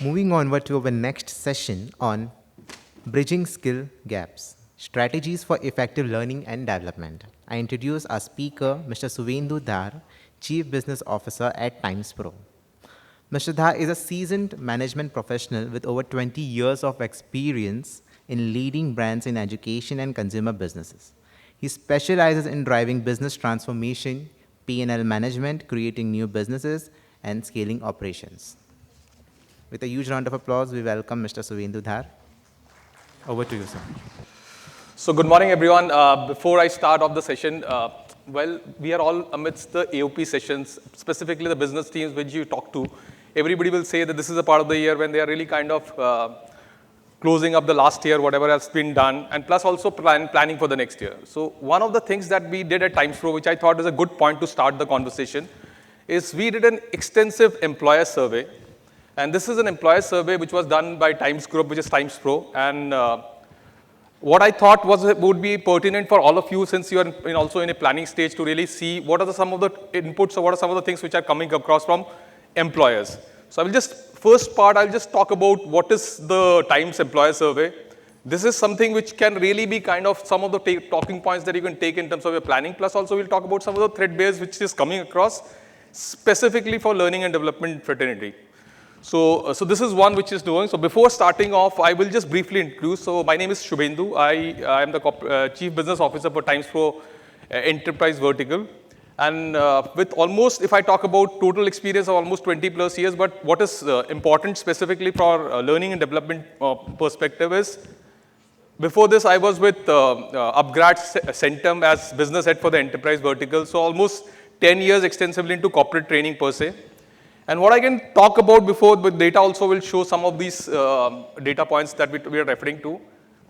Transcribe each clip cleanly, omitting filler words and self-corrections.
Moving onward to our next session on bridging skill gaps, strategies for effective learning and development. I introduce our speaker, Mr. Suvendu Dhar, Chief Business Officer at TimesPro. Mr. Dhar is a seasoned management professional with over 20 years of experience in leading brands in education and consumer businesses. He specializes in driving business transformation, P&L management, creating new businesses, and scaling operations. With a huge round of applause, we welcome Mr. Suvendu Dhar. Over to you, sir. So good morning, everyone. Before I start off the session, we are all amidst the AOP sessions, specifically the business teams which you talk to. Everybody will say that this is a part of the year when they are really kind of closing up the last year, whatever has been done, and plus also planning for the next year. So one of the things that we did at TimesPro, which I thought is a good point to start the conversation, is we did an extensive employer survey. And this is an employer survey which was done by Times Group, which is TimesPro. And what I thought would be pertinent for all of you, since you are also in a planning stage, to really see what are some of the inputs or what are some of the things which are coming across from employers. So I will first part, I'll just talk about what is the Times employer survey. This is something which can really be kind of some of the talking points that you can take in terms of your planning. Plus also we'll talk about some of the threadbares which is coming across specifically for learning and development fraternity. So this is one which is doing. So before starting off, I will just briefly introduce. So my name is Suvendu. I am the Chief Business Officer for TimesPro Enterprise Vertical. And with almost, if I talk about total experience of almost 20 plus years, but what is important specifically for learning and development perspective is, before this I was with Upgrad Centum as business head for the enterprise vertical. So almost 10 years extensively into corporate training per se. And what I can talk about before, but data also will show some of these data points that we are referring to.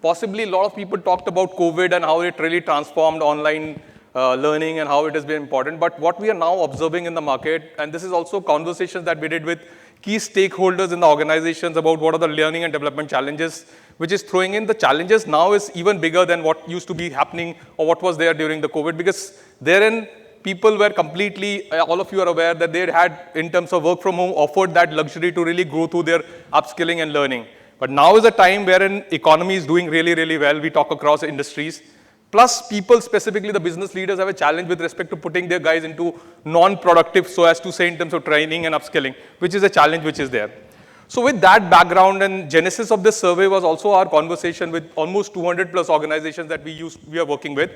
Possibly a lot of people talked about COVID and how it really transformed online learning and how it has been important. But what we are now observing in the market, and this is also conversations that we did with key stakeholders in the organizations about what are the learning and development challenges, which is throwing in the challenges now is even bigger than what used to be happening or what was there during the COVID, because therein people were completely, all of you are aware that they had, in terms of work from home, offered that luxury to really go through their upskilling and learning. But now is a time wherein economy is doing really, really well. We talk across industries. Plus people, specifically the business leaders, have a challenge with respect to putting their guys into non-productive, so as to say, in terms of training and upskilling, which is a challenge which is there. So with that background, and genesis of this survey was also our conversation with almost 200 plus organizations that we are working with,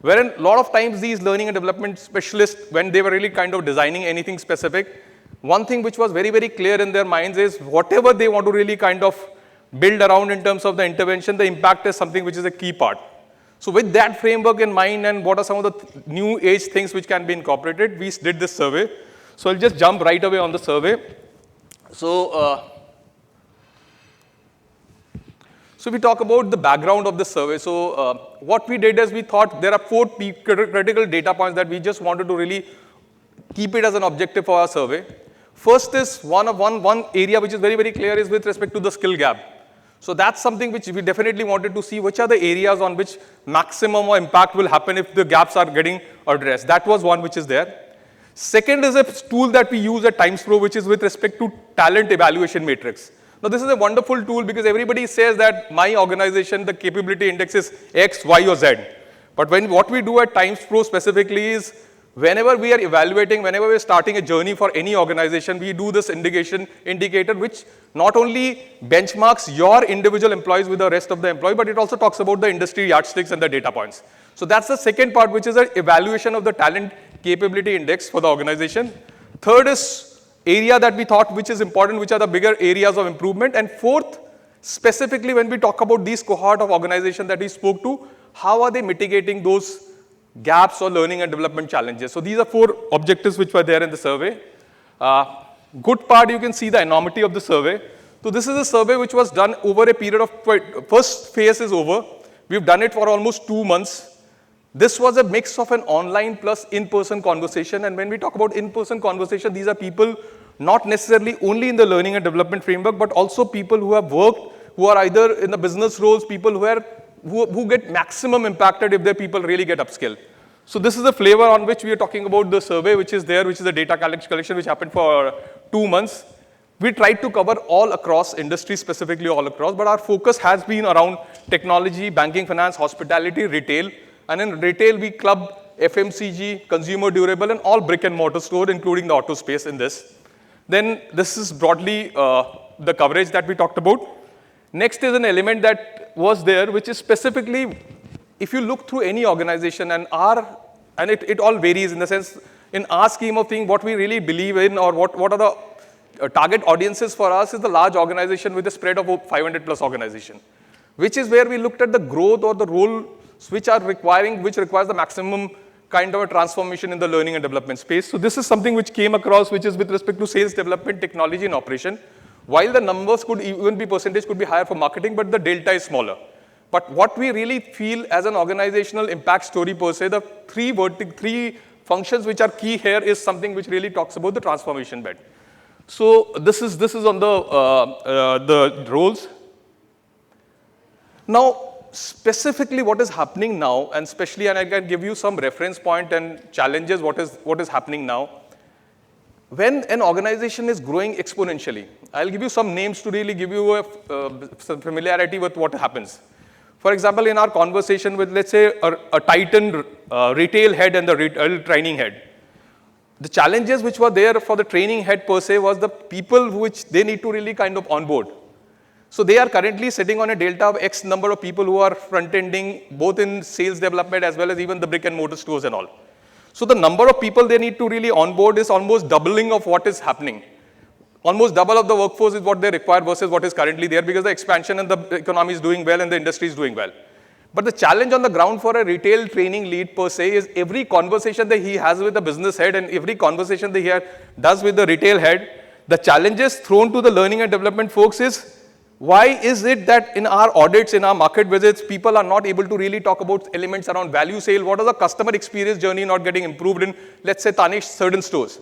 wherein a lot of times these learning and development specialists, when they were really kind of designing anything specific, one thing which was very, very clear in their minds is whatever they want to really kind of build around in terms of the intervention, the impact is something which is a key part. So with that framework in mind and what are some of the new age things which can be incorporated, we did this survey. So I'll just jump right away on the survey. So we talk about the background of the survey. So what we did is we thought there are 4 critical data points that we just wanted to really keep it as an objective for our survey. First is one area which is very, very clear is with respect to the skill gap. So that's something which we definitely wanted to see which are the areas on which maximum impact will happen if the gaps are getting addressed. That was one which is there. Second is a tool that we use at TimesPro, which is with respect to talent evaluation matrix. Now, this is a wonderful tool because everybody says that my organization, the capability index is X, Y, or Z. But what we do at TimesPro specifically is whenever we are evaluating, whenever we are starting a journey for any organization, we do this indicator which not only benchmarks your individual employees with the rest of the employee, but it also talks about the industry yardsticks and the data points. So that's the second part, which is an evaluation of the talent capability index for the organization. Third is area that we thought which is important, which are the bigger areas of improvement. And fourth, specifically when we talk about these cohort of organizations that we spoke to, how are they mitigating those gaps or learning and development challenges? So these are 4 objectives which were there in the survey. Good part, you can see the enormity of the survey. So this is a survey which was done over a period of, first phase is over. We've done it for almost 2 months. This was a mix of an online plus in-person conversation. And when we talk about in-person conversation, these are people not necessarily only in the learning and development framework, but also people who have worked, who are either in the business roles, people who get maximum impacted if their people really get upskilled. So this is the flavor on which we are talking about the survey, which is there, which is the data collection, which happened for 2 months. We tried to cover all across, industry specifically all across, but our focus has been around technology, banking, finance, hospitality, retail. And in retail, we clubbed FMCG, consumer durable, and all brick and mortar stores, including the auto space in this. Then this is broadly the coverage that we talked about. Next is an element that was there, which is specifically, if you look through any organization and it all varies in the sense, in our scheme of things, what we really believe in or what are the target audiences for us is the large organization with a spread of 500 plus organization, which is where we looked at the growth or the roles which requires the maximum kind of a transformation in the learning and development space. So this is something which came across, which is with respect to sales, development, technology, and operation. While the numbers could even be percentage could be higher for marketing, but the delta is smaller. But what we really feel as an organizational impact story per se, the three functions which are key here is something which really talks about the transformation bed. So this is on the roles. Now, specifically what is happening now, and especially, and I can give you some reference point and challenges, what is happening now. When an organization is growing exponentially, I'll give you some names to really give you some familiarity with what happens. For example, in our conversation with, let's say, a Titan retail head and the retail training head, the challenges which were there for the training head per se was the people which they need to really kind of onboard. So they are currently sitting on a delta of X number of people who are front-ending both in sales development as well as even the brick and mortar stores and all. So the number of people they need to really onboard is almost doubling of what is happening. Almost double of the workforce is what they require versus what is currently there because the expansion and the economy is doing well and the industry is doing well. But the challenge on the ground for a retail training lead per se is every conversation that he has with the business head and every conversation that he does with the retail head, the challenges thrown to the learning and development folks is, why is it that in our audits, in our market visits, people are not able to really talk about elements around value sale? What is the customer experience journey not getting improved in, let's say, Tanishq certain stores?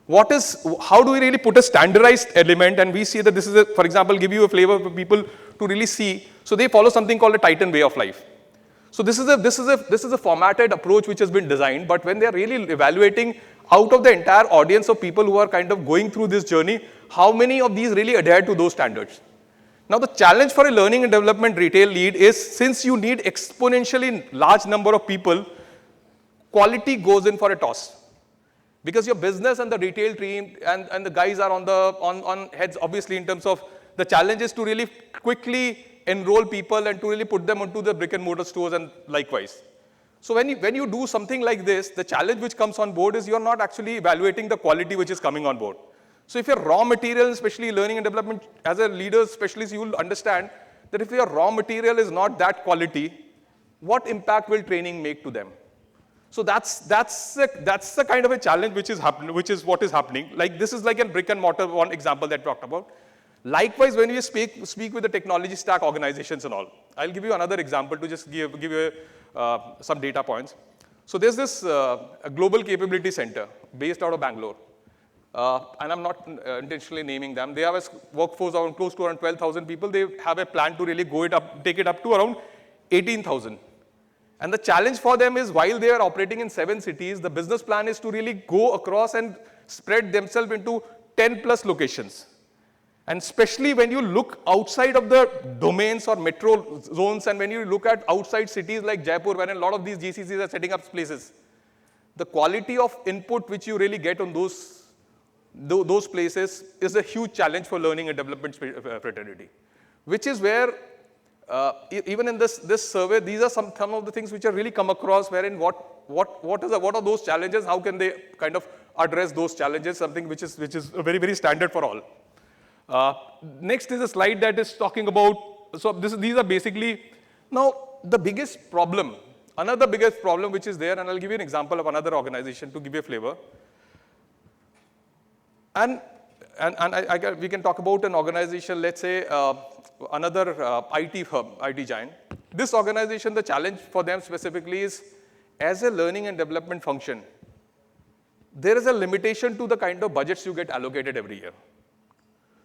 How do we really put a standardized element? And we see that this is, for example, give you a flavor for people to really see. So they follow something called a Titan way of life. So this is a formatted approach which has been designed, but when they are really evaluating out of the entire audience of people who are kind of going through this journey, how many of these really adhere to those standards? Now the challenge for a learning and development retail lead is, since you need exponentially large number of people, quality goes in for a toss. Because your business and the retail team and the guys are on heads, obviously, in terms of the challenges to really quickly enroll people and to really put them onto the brick and mortar stores and likewise. So when you do something like this, the challenge which comes on board is you're not actually evaluating the quality which is coming on board. So if your raw material, especially learning and development, as a leader specialist, you will understand that if your raw material is not that quality, what impact will training make to them? So that's the kind of a challenge which is what is happening. Like this is like a brick and mortar one example that we talked about. Likewise, when we speak with the technology stack organizations and all, I'll give you another example to just give you some data points. So there's this a global capability center based out of Bangalore. And I'm not intentionally naming them. They have a workforce of close to around 12,000 people. They have a plan to really take it up to around 18,000. And the challenge for them is, while they are operating in 7 cities, the business plan is to really go across and spread themselves into 10 plus locations. And especially when you look outside of the domains or metro zones, and when you look at outside cities like Jaipur, where a lot of these GCCs are setting up places, the quality of input which you really get on those places is a huge challenge for learning and development fraternity, which is where even in this survey, these are some of the things which are really come across, wherein what are those challenges, how can they kind of address those challenges, something which is very, very standard for all. Next is a slide that is talking about, so these are basically, now the biggest problem, another biggest problem which is there, and I'll give you an example of another organization to give you a flavor. And we can talk about an organization, let's say another IT firm, IT giant. This organization, the challenge for them specifically is, as a learning and development function, there is a limitation to the kind of budgets you get allocated every year.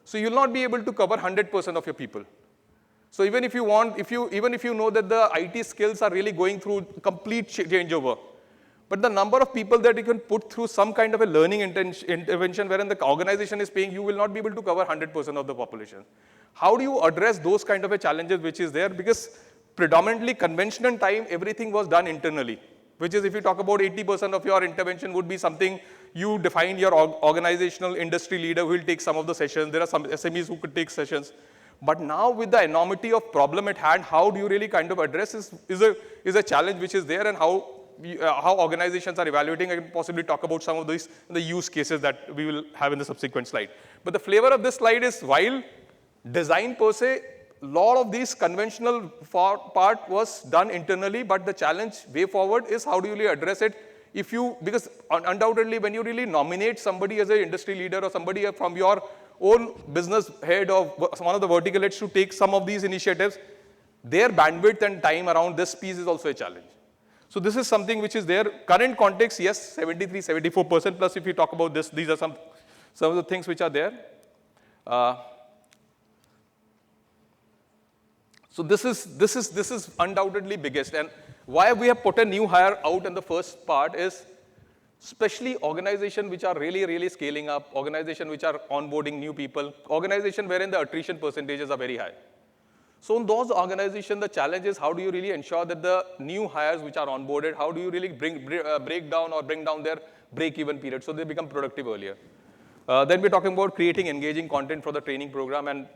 So you'll not be able to cover 100% of your people. So even if you know that the IT skills are really going through complete changeover, But the number of people that you can put through some kind of a learning intervention wherein the organization is paying, you will not be able to cover 100% of the population. How do you address those kind of a challenges which is there? Because predominantly conventional time, everything was done internally, which is if you talk about 80% of your intervention would be something you define your organizational industry leader who will take some of the sessions. There are some SMEs who could take sessions. But now with the enormity of problem at hand, how do you really kind of address is a challenge which is there, and how organizations are evaluating. I can possibly talk about some of these the use cases that we will have in the subsequent slide. But the flavor of this slide is while design per se, lot of these conventional part was done internally, but the challenge way forward is how do you really address it because undoubtedly when you really nominate somebody as an industry leader or somebody from your own business head or one of the vertical heads to take some of these initiatives, their bandwidth and time around this piece is also a challenge. So this is something which is there. Current context, yes, 73, 74%. Plus, if you talk about this, these are some of the things which are there. So this is undoubtedly biggest. And why we have put a new hire out in the first part is, especially organizations which are really, really scaling up, organizations which are onboarding new people, organizations wherein the attrition percentages are very high. So in those organizations, the challenge is how do you really ensure that the new hires which are onboarded, how do you really break down their break-even period so they become productive earlier. Then we're talking about creating engaging content for the training program, and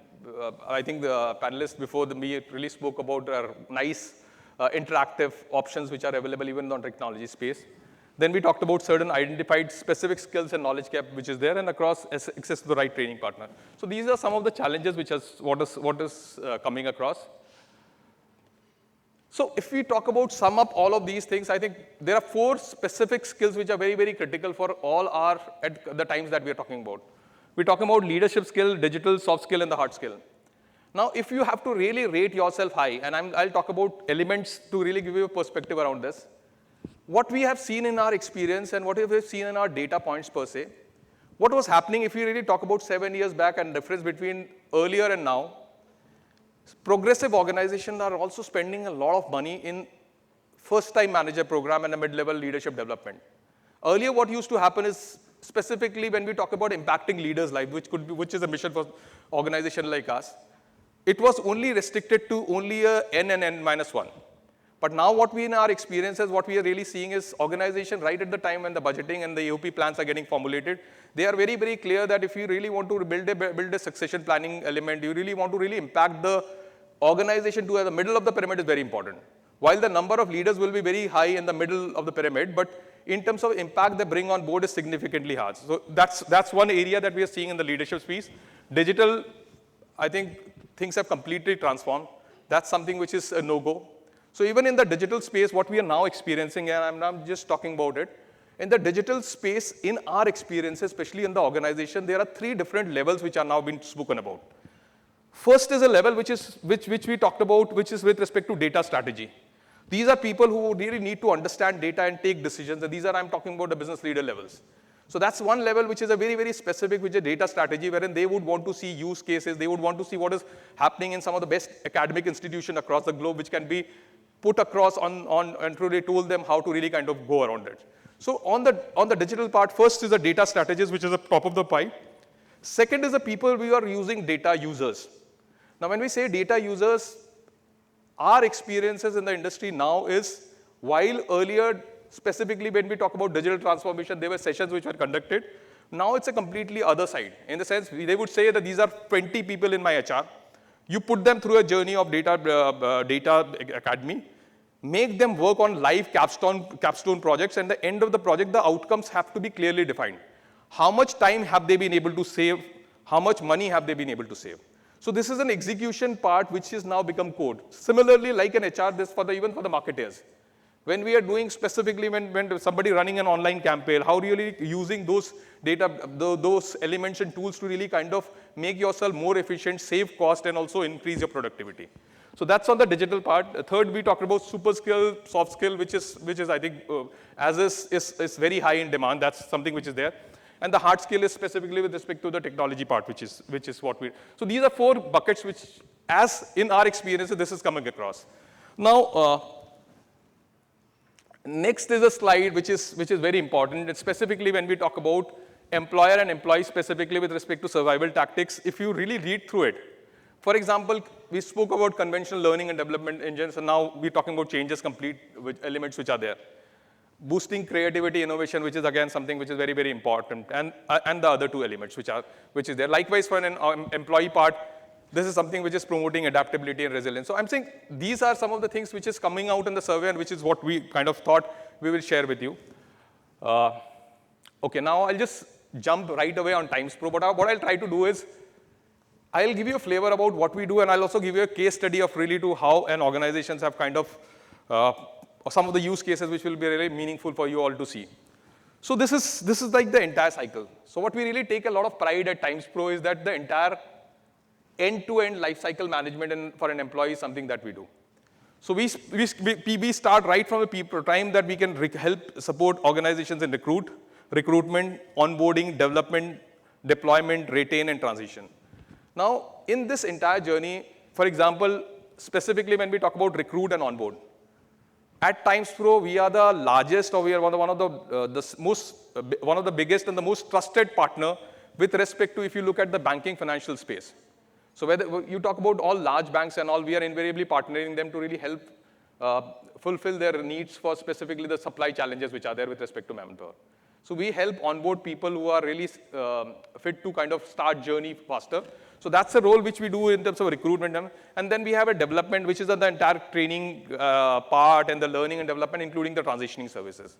I think the panelists before me really spoke about nice interactive options which are available even on technology space. Then we talked about certain identified specific skills and knowledge gap which is there, and across access to the right training partner. So these are some of the challenges which is what is coming across. So if we talk about sum up all of these things, I think there are 4 specific skills which are very, very critical for all at the times that we are talking about. We're talking about leadership skill, digital, soft skill, and the hard skill. Now, if you have to really rate yourself high, and I'll talk about elements to really give you a perspective around this. What we have seen in our experience and what we have seen in our data points per se, what was happening if you really talk about 7 years back and difference between earlier and now, progressive organizations are also spending a lot of money in first-time manager program and a mid-level leadership development. Earlier, what used to happen is specifically when we talk about impacting leaders' life, which is a mission for organization like us, it was only restricted to only a N and N-1. But now what we in our experiences, what we are really seeing is organization right at the time when the budgeting and the AOP plans are getting formulated, they are very, very clear that if you really want to build a succession planning element, you really want to really impact the organization to the middle of the pyramid is very important. While the number of leaders will be very high in the middle of the pyramid, but in terms of impact they bring on board is significantly hard. So that's one area that we are seeing in the leadership space. Digital, I think things have completely transformed. That's something which is a no-go. So even in the digital space, what we are now experiencing, and I'm not just talking about it, in the digital space, in our experiences, especially in the organization, there are 3 different levels which are now being spoken about. First is a level which we talked about, which is with respect to data strategy. These are people who really need to understand data and take decisions, and these are, I'm talking about the business leader levels. So that's one level which is a very, very specific, which is data strategy, wherein they would want to see use cases, they would want to see what is happening in some of the best academic institutions across the globe, which can be put across and truly told them how to really kind of go around it. So on the digital part, first is the data strategies, which is the top of the pie. Second is the people we are using data users. Now, when we say data users, our experiences in the industry now is, while earlier, specifically when we talk about digital transformation, there were sessions which were conducted. Now it's a completely other side. In the sense, they would say that these are 20 people in my HR. You put them through a journey of data academy, make them work on live capstone projects, and at the end of the project, the outcomes have to be clearly defined. How much time have they been able to save? How much money have they been able to save? So this is an execution part which has now become code. Similarly, like an HR, this even for the marketers. When we are doing specifically, when somebody running an online campaign, how really using those data, those elements and tools to really kind of make yourself more efficient, save cost, and also increase your productivity. So that's on the digital part. Third, we talked about super skill, soft skill, which is I think, is very high in demand. That's something which is there. And the hard skill is specifically with respect to the technology part, which is what we. So these are 4 buckets which, as in our experience, this is coming across. Now, Next is a slide which is very important. It's specifically when we talk about employer and employee specifically with respect to survival tactics. If you really read through it, for example, we spoke about conventional learning and development engines, and now we're talking about changes complete elements which are there. Boosting creativity, innovation, which is again something which is very, very important, and the other two elements which is there. Likewise, for an employee part, this is something which is promoting adaptability and resilience. So I'm saying these are some of the things which is coming out in the survey and which is what we kind of thought we will share with you. Okay, now I'll just jump right away on TimesPro, but what I'll try to do is I'll give you a flavor about what we do, and I'll also give you a case study of really to how an organizations have kind of some of the use cases which will be really meaningful for you all to see. So this is like the entire cycle. So what we really take a lot of pride at TimesPro is that the entire end-to-end life cycle management for an employee is something that we do. So we start right from the time that we can help support organizations in recruitment, onboarding, development, deployment, retain, and transition. Now, in this entire journey, for example, specifically when we talk about recruit and onboard, at TimesPro, we are the largest, or we are one of the biggest and the most trusted partner with respect to if you look at the banking financial space. So whether you talk about all large banks and all, we are invariably partnering them to really help fulfill their needs for specifically the supply challenges which are there with respect to manpower. So we help onboard people who are really fit to kind of start journey faster. So that's the role which we do in terms of recruitment. And then we have a development, which is the entire training part and the learning and development, including the transitioning services.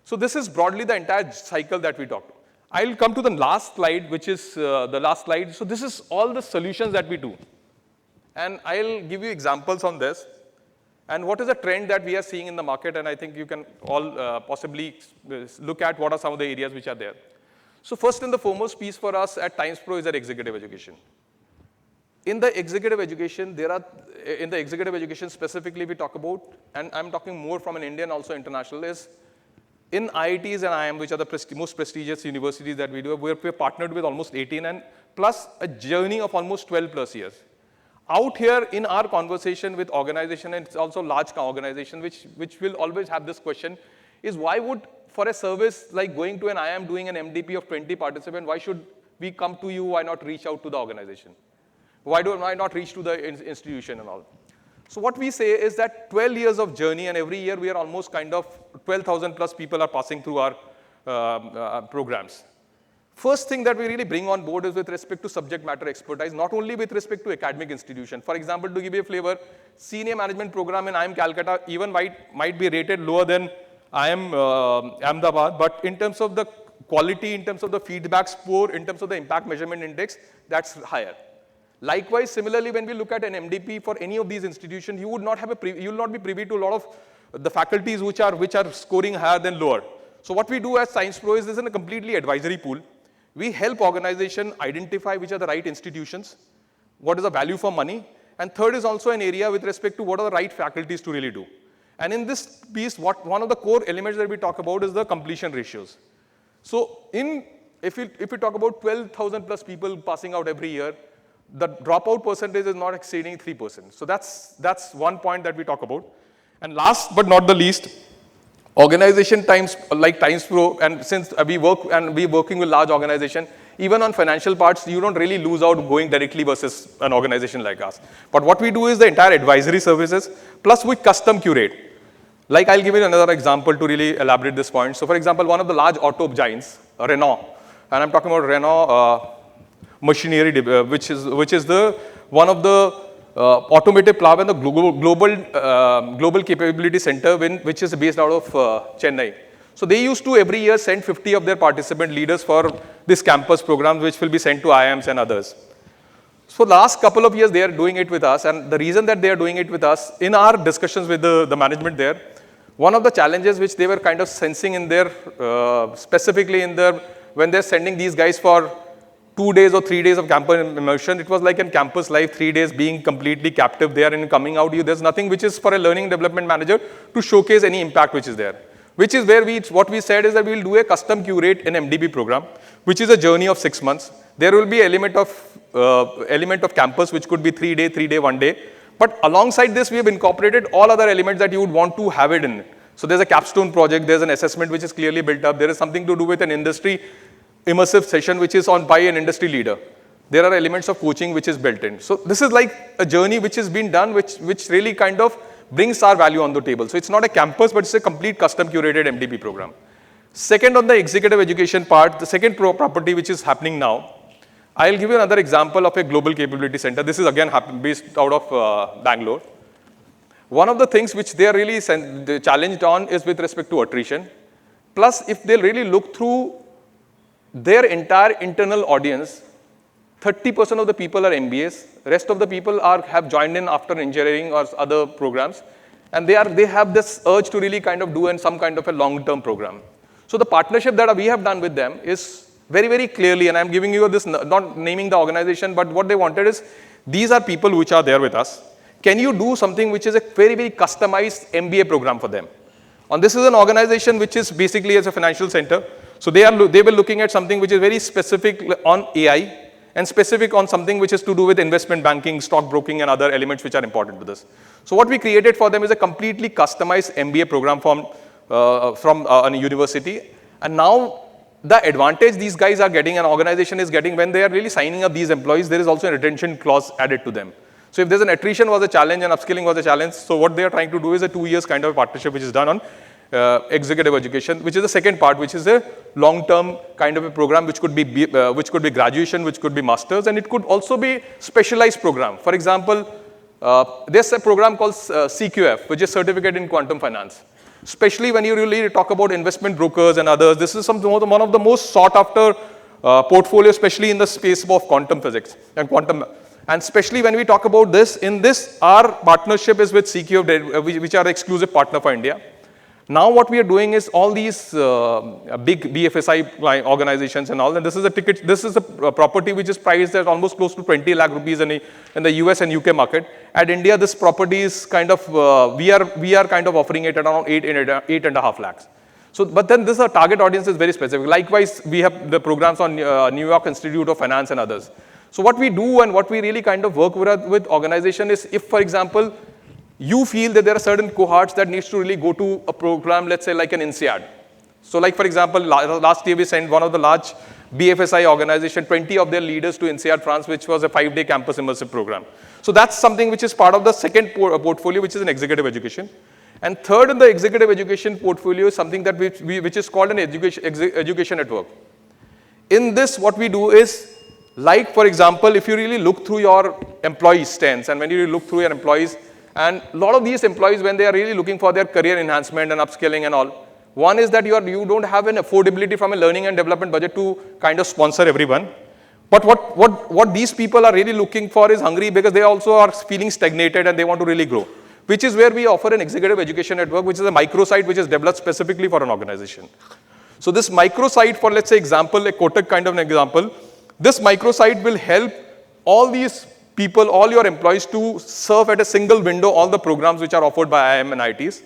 So this is broadly the entire cycle that we talked. I'll come to the last slide, which is the last slide. So this is all the solutions that we do. And I'll give you examples on this. And what is the trend that we are seeing in the market? And I think you can all possibly look at what are some of the areas which are there. So first and the foremost piece for us at TimesPro is that executive education. In the executive education, specifically we talk about, and I'm talking more from an Indian, also international, is in IITs and IIM, which are the most prestigious universities that we do, we're partnered with almost 18 and plus a journey of almost 12 plus years. Out here in our conversation with organization, and it's also large organization, which will always have this question, is why would, for a service like going to an IIM doing an MDP of 20 participants, why should we come to you, why not reach out to the organization? Why not reach to the institution and all? So what we say is that 12 years of journey, and every year we are almost kind of 12,000 plus people are passing through our programs. First thing that we really bring on board is with respect to subject matter expertise, not only with respect to academic institution. For example, to give you a flavor, senior management program in IIM Calcutta even might be rated lower than IIM Ahmedabad, but in terms of the quality, in terms of the feedback score, in terms of the impact measurement index, that's higher. Likewise, similarly, when we look at an MDP for any of these institutions, you will not be privy to a lot of the faculties which are scoring higher than lower. So what we do as TimesPro is this is a completely advisory pool. We help organizations identify which are the right institutions, what is the value for money, and third is also an area with respect to what are the right faculties to really do. And in this piece, one of the core elements that we talk about is the completion ratios. So if you talk about 12,000 plus people passing out every year, the dropout percentage is not exceeding 3%. So that's one point that we talk about. And last but not the least, organization like TimesPro, and since we're working with large organization, even on financial parts, you don't really lose out going directly versus an organization like us. But what we do is the entire advisory services, plus we custom curate. Like I'll give you another example to really elaborate this point. So for example, one of the large auto giants, Renault, and I'm talking about Renault machinery, which is one of the automotive plant and the global capability center, which is based out of Chennai. So they used to every year send 50 of their participant leaders for this campus program, which will be sent to IIMs and others. So last couple of years, they are doing it with us. And the reason that they are doing it with us, in our discussions with the management there, one of the challenges which they were kind of sensing in their, specifically in their, when they're sending these guys for 2 days or 3 days of campus immersion, it was like in campus life, 3 days being completely captive there and coming out, there's nothing which is for a learning development manager to showcase any impact which is there. Which is where what we said is that we will do a custom curate in MDB program, which is a journey of 6 months. There will be element of campus, which could be 3 day, 1 day. But alongside this, we have incorporated all other elements that you would want to have it in. So there's a capstone project, there's an assessment which is clearly built up, there is something to do with an industry immersive session which is on by an industry leader. There are elements of coaching which is built in. So this is like a journey which has been done, which really kind of brings our value on the table. So it's not a campus, but it's a complete custom curated MDP program. Second, on the executive education part, the second property which is happening now, I'll give you another example of a global capability center. This is again based out of Bangalore. One of the things which they are really challenged on is with respect to attrition. Plus, if they really look through their entire internal audience, 30% of the people are MBAs. Rest of the people have joined in after engineering or other programs. And they have this urge to really kind of do some kind of a long-term program. So the partnership that we have done with them is very, very clearly, and I'm giving you this, not naming the organization, but what they wanted is, these are people which are there with us. Can you do something which is a very, very customized MBA program for them? And this is an organization which is basically as a financial center. So they were looking at something which is very specific on AI and specific on something which is to do with investment banking, stock broking, and other elements which are important to this. So what we created for them is a completely customized MBA program from a university. And now the advantage these guys are getting, an organization is getting, when they are really signing up these employees, there is also a retention clause added to them. So if there's an attrition was a challenge and upskilling was a challenge, so what they are trying to do is a 2 years kind of partnership which is done on executive education, which is the second part, which is a long-term kind of a program which could be graduation, which could be masters, and it could also be specialized program. For example, there's a program called CQF, which is Certificate in Quantum Finance. Especially when you really talk about investment brokers and others, this is one of the most sought after portfolio, especially in the space of quantum physics and quantum. And especially when we talk about this, our partnership is with CQF, which are the exclusive partner for India. Now what we are doing is all these big BFSI organizations and all, and this is a property which is priced at almost close to 20 lakh rupees in the US and UK market. At India, this property is kind of, we are kind of offering it at around 8.5 lakhs. So, but then this target audience is very specific. Likewise, we have the programs on New York Institute of Finance and others. So what we do and what we really kind of work with organization is, if, for example, you feel that there are certain cohorts that needs to really go to a program, let's say like an INSEAD. So like, for example, last year we sent one of the large BFSI organization, 20 of their leaders to INSEAD France, which was a 5-day campus immersive program. So that's something which is part of the second portfolio, which is an executive education. And third in the executive education portfolio is something that which is called an education network. In this, what we do is, like, for example, if you really look through your employee stance, and when you really look through your employees, and a lot of these employees, when they are really looking for their career enhancement and upskilling and all, one is that you don't have an affordability from a learning and development budget to kind of sponsor everyone. But what these people are really looking for is hungry, because they also are feeling stagnated and they want to really grow, which is where we offer an executive education network, which is a microsite which is developed specifically for an organization. So this microsite, for let's say example, a Kotak kind of an example, this microsite will help all these people, all your employees to serve at a single window all the programs which are offered by IIM and ITs.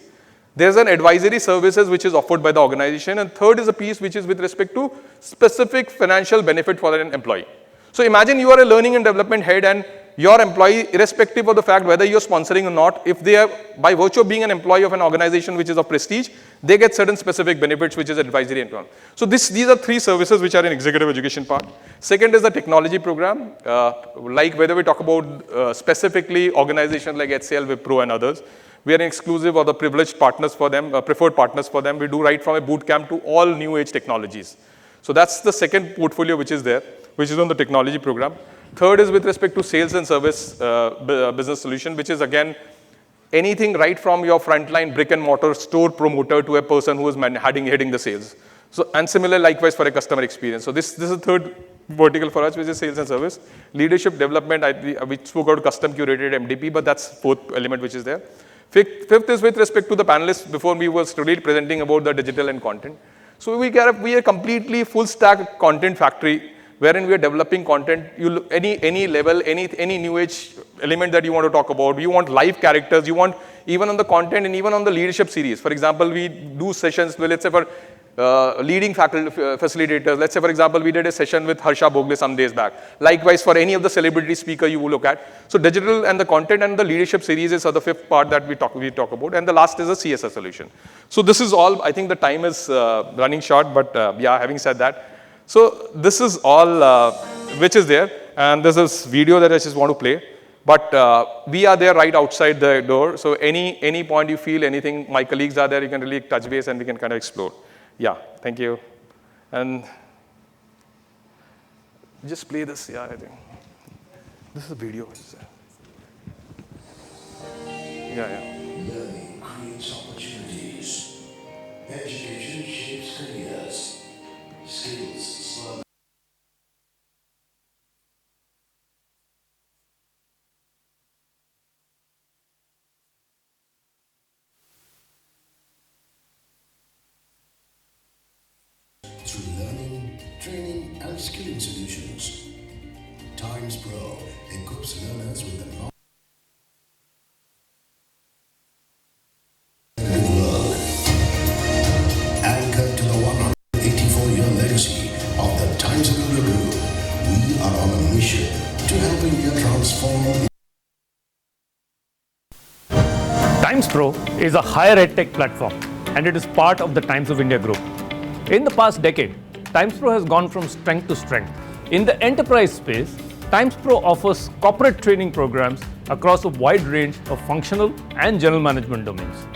There's an advisory services which is offered by the organization, and third is a piece which is with respect to specific financial benefit for an employee. So imagine you are a learning and development head, and your employee, irrespective of the fact whether you're sponsoring or not, if they are, by virtue of being an employee of an organization which is of prestige, they get certain specific benefits, which is advisory and so on. So these are three services which are in executive education part. Second is the technology program, like whether we talk about specifically organizations like HCL, Wipro and others. We are an exclusive or the privileged partners for them, preferred partners for them. We do right from a boot camp to all new age technologies. So that's the second portfolio which is there, which is on the technology program. Third is with respect to sales and service business solution, which is again anything right from your frontline brick and mortar store promoter to a person who is heading the sales. So, and similar likewise for a customer experience. So this is the third vertical for us, which is sales and service. Leadership development, we spoke about custom curated MDP, but that's fourth element which is there. Fifth is with respect to the panelists before we were really presenting about the digital and content. So we are completely full stack content factory, wherein we are developing content, any level, any new age element that you want to talk about. You want live characters, you want even on the content and even on the leadership series. For example, we do sessions where, let's say for leading faculty facilitators. Let's say, for example, we did a session with Harsha Bogle some days back. Likewise, for any of the celebrity speaker you will look at. So digital and the content and the leadership series is the fifth part that we talk about. And the last is a CSR solution. So this is all. I think the time is running short, but yeah, having said that. So this is all which is there. And there's this video that I just want to play. But we are there right outside the door. So any point you feel, anything, my colleagues are there, you can really touch base and we can kind of explore. Yeah, thank you. And just play this, yeah, I think. This is a video. Yeah. Learning creates opportunities. Education shapes careers. Skills spur. Through learning, training, and skilling solutions, TimesPro equips learners with the knowledge world. Anchored to the 184-year legacy of the Times of India Group, we are on a mission to help India transform. TimesPro is a higher edtech platform, and it is part of the Times of India Group. In the past decade, TimesPro has gone from strength to strength. In the enterprise space, TimesPro offers corporate training programs across a wide range of functional and general management domains.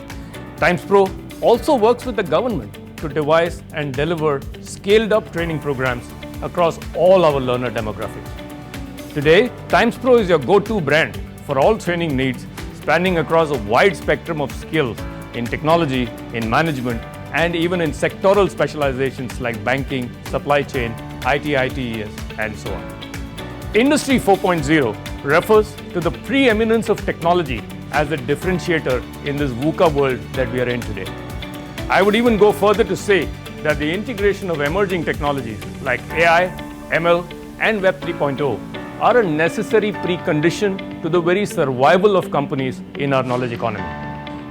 TimesPro also works with the government to devise and deliver scaled-up training programs across all our learner demographics. Today, TimesPro is your go-to brand for all training needs, spanning across a wide spectrum of skills in technology, in management, and even in sectoral specializations like banking, supply chain, IT, ITES, and so on. Industry 4.0 refers to the preeminence of technology as a differentiator in this VUCA world that we are in today. I would even go further to say that the integration of emerging technologies like AI, ML, and Web 3.0 are a necessary precondition to the very survival of companies in our knowledge economy.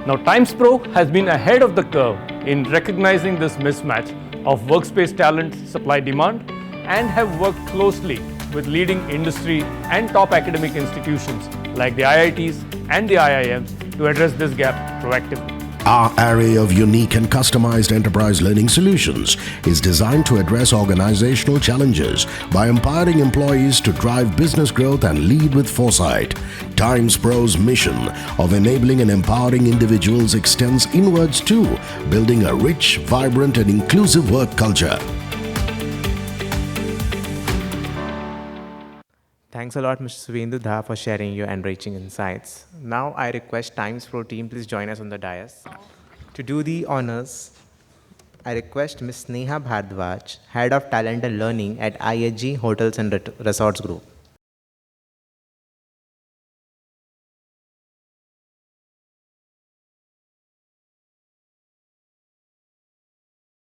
Now, TimesPro has been ahead of the curve in recognizing this mismatch of workspace talent, supply demand, and have worked closely with leading industry and top academic institutions like the IITs and the IIMs to address this gap proactively. Our array of unique and customized enterprise learning solutions is designed to address organizational challenges by empowering employees to drive business growth and lead with foresight. TimesPro's mission of enabling and empowering individuals extends inwards too, building a rich, vibrant, and inclusive work culture. Thanks a lot, Mr. Suvendu Dhar, for sharing your enriching insights. Now I request TimesPro team, please join us on the dais. To do the honors, I request Ms. Sneha Bhardwaj, Head of Talent and Learning at IHG Hotels and Resorts Group.